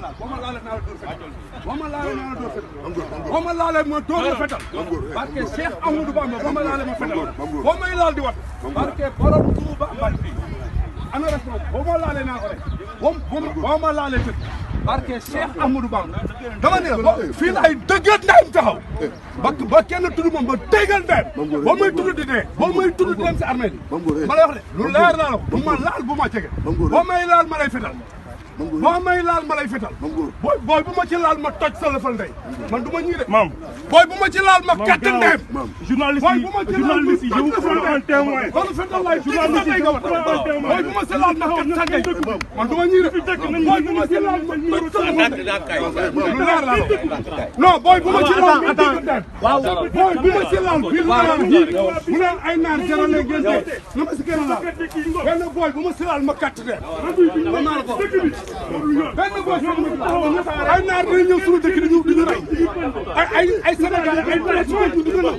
laal boo ma laalee naa la dóor fetal boo ma laalee naa la dóor fetal boo ma laalee ma dóor la fetal parce que Cheikh Amadou Bamba boo ma laalee ma fetal boo may laal di wat parce que borom Touba Mbacke ana responsable boo ma laalee naa ko rek boo ma laalee fët parce que Cheikh Amadou Bamba dama ne la fii la ay dëggat ndayam taxaw ba kenn tudd moom ba dëggal ndayam boo may tudd di dee boo may tudd di dem si armée bi ma lay wax de lu leer laa la bu ma laal bu ma jege boo may laal ma lay fetal boo may laal ma lay fetal booy bu ma ci laal ma toj sa lëfal ndey man du ma ñii de booy bu ma ci laal ma katt ndeyam journaliste yi je vous prends en témoin kon fetal lay journaliste yi nga wax booy bu ma ci laal ma katt sa ndey man du ma ñii de booy bu ma ci laal ma toj sa lëfal ndey lu leer laa la non booy bu ma ci laal ma toj ndeyam booy bu ma ci laal bi mu naan ay naan jarale ngeen tey na ma si gën a laal benn booy bu ma ci laal ma katt ndeyam benn boy ay naar dina ñëw suñu dëkk di ñu rey ay Sénégal ay président ñu dina la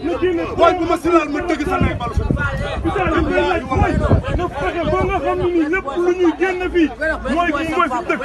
boy bu ma si laal ma dëgg sa nay balu na fexe ba nga xam ne nii lépp lu ñuy génn fii mooy fi dëkk